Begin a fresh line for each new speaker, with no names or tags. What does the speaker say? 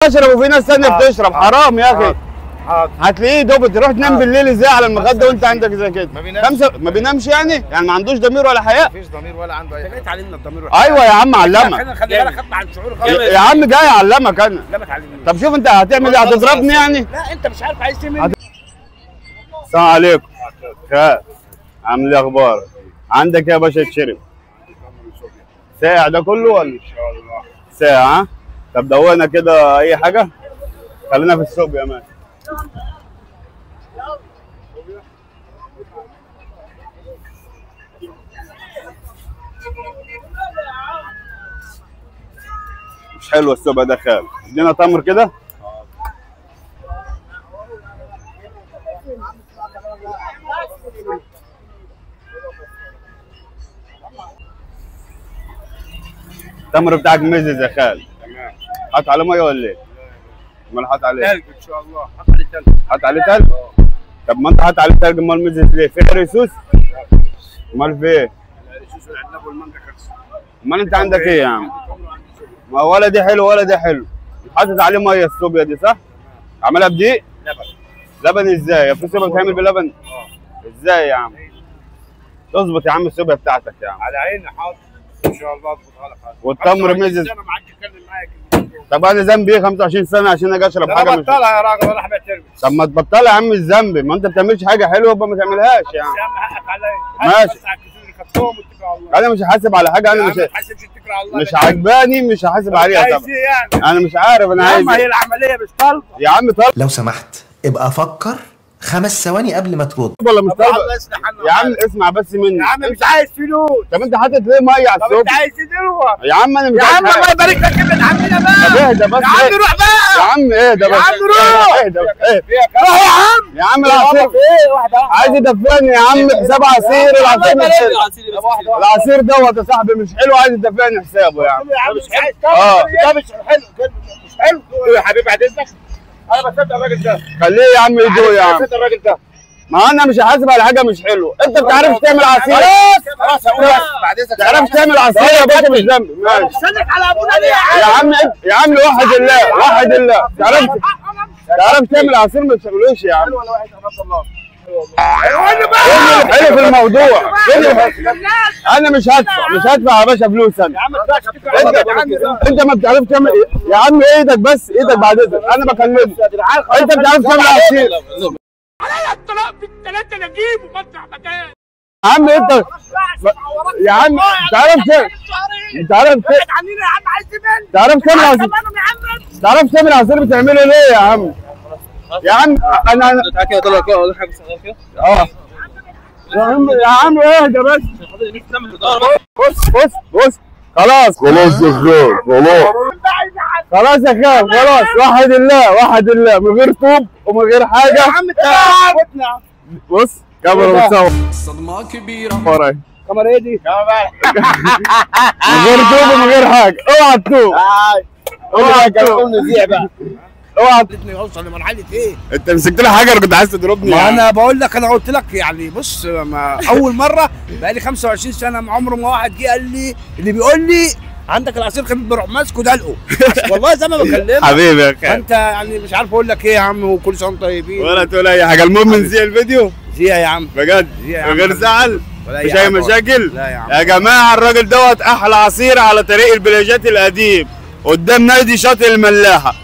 بشرب وفي ناس ثانيه بتشرب، حرام يا اخي. هتلاقيه دوب تروح تنام بالليل ازاي على المخده وانت عندك زي كده؟ ما بينامش يعني ما عندوش ضمير ولا حياء؟
مفيش ضمير ولا عنده اي حاجه. انت اتعلمنا الضمير.
ايوه يا عم علمك.
خلي بالك خدنا عن شعور
يا عم جاي اعلمك انا.
لا ما تعلمنيش.
طب شوف انت هتعمل ايه؟ هتضربني يعني؟
لا انت مش عارف عايز تعمل ايه.
السلام عليكم. خير. عامل ايه اخبارك؟ عندك ايه يا باشا تشرب؟ ساعة ده كله ولا؟ ان شاء الله. ساعة. طب دوقنا كده اي حاجة؟ خلينا في السوق يا مان. مش حلو السوبر ده خال. ادينا تمر كده. التمر بتاعك مزز يا خال. تمام. حاط عليه ميه ولا ايه؟ امال حاط عليه؟
تلج ان شاء الله. حط عليه تلج.
حط عليه تلج؟ طب ما انت حاط عليه تلج امال مزز ليه؟ في ريسوس؟ امال في ايه؟
الريسوس والعنب والمانجا خلص.
امال انت عندك ايه يا عم؟ ما ولا دي حلو ولا دي حلو. حاطط عليه ميه الصوبيا دي صح؟ عملها بدقيق؟ لبن. لبن ازاي؟ في صوبيا بتعمل بلبن؟ ازاي يا عم؟ تظبط يا عم الصوبيا بتاعتك يا عم.
على عيني حاضر. ان شاء الله اظبطها لك.
والتمر مزز.
انا ما عادش اتكلم معاك.
طب انا ذنبي ايه 25 سنه عشان اجي اشرب حاجه؟
انا بطلها يا راجل ولا حبيت ترمي.
طب ما تبطلها يا عم الذنب، ما انت ما بتعملش حاجه حلوه يبقى ما تعملهاش يعني.
يا عم حقك عليا.
ماشي.
الله.
انا مش هحاسب على حاجه انا مش عجباني مش هحاسب عليها طبعا. يعني؟ انا مش عارف انا عايز.
ما هي العمليه مش طالبه
يا عم طالبه.
لو سمحت ابقى فكر 5 ثواني قبل ما ترد.
ولا مش طالبه؟ يا عم اسمع بس مني.
يا عم مش عايز فلوس.
طب انت حاطط ليه ميه على السوق؟
طب انت عايز تدلوق.
يا عم انا مش
يا عم الله يبارك لك ابعد عننا بقى.
طب اهدى بس.
يا عم روح بقى.
يا عم اهدى بس.
يا عم روح.
اهدى
روح يا عم.
يا عم العصير عايز يدفعني يا عم حساب عصير. العصير دوت يا صاحبي مش حلو، عايز يدفعني حسابه يا عم.
مش حلو. ده مش حلو. مش حلو يا حبيبي بعد اذنك. انا بصدق الراجل ده.
خليه يا عم يدوق يا عم.
بصدق الراجل ده.
ما انا مش هحاسب على حاجه مش حلوه. انت ما بتعرفش تعمل عصير.
خلاص اقول لك بعد اذنك.
ما بتعرفش تعمل عصير يا باشا مش ذنبي. ماشي.
استنك على ابونا ليه
يا عم يا عم وحد الله وحد الله. تعرف تعمل عصير ما تشغلوش يا عم.
ولا واحد رحمه الله.
حلو في الموضوع. انا مش هدفع يا باشا فلوس انا.
يا عم
انت ما بتعرفش تعمل يا عم ايدك بس ايدك بعد اذنك انا بكلمك. انت ما بتعرفش تعمل عصير.
عليا الطلاق في الثلاثه نجيب ومطلع مكان.
يا عم انت يا عم تعرف تعمل عصير بتعمله ليه يا عم؟ يا عم انا يا عم اهدى بس. بص خلاص يا خال خلاص يا خال خلاص. وحد الله من غير طوب ومن غير حاجه.
يا عم انت
بص كاميرا بتصور.
صدمة كبيرة.
وراي
كاميرا ايه دي؟
من غير طوب ومن غير حاجه. اوعى تطوب. اوعى تطوب.
نذيع بقى.
اوعى
اوصل لمرحله ايه؟
انت مسكت لي حجر كنت عايز تضربني.
ما انا بقول لك انا قلت لك يعني بص اول مره بقى لي 25 سنه عمره ما واحد جه قال لي اللي بيقول لي عندك العصير خفيف بروح ماسكه دلقه. والله زي ما بكلمك
حبيبي يا اخي.
انت يعني مش عارف اقول لك ايه يا عم وكل سنه وانتم طيبين.
ولا تقول اي حاجه. المهم نذيع الفيديو.
زيها يا عم
بجد من غير زعل مش اي مشاكل.
لا يا عم.
يا جماعه الراجل دوت احلى عصير على طريق البلاجات القديم قدام نادي شاطئ الملاحه.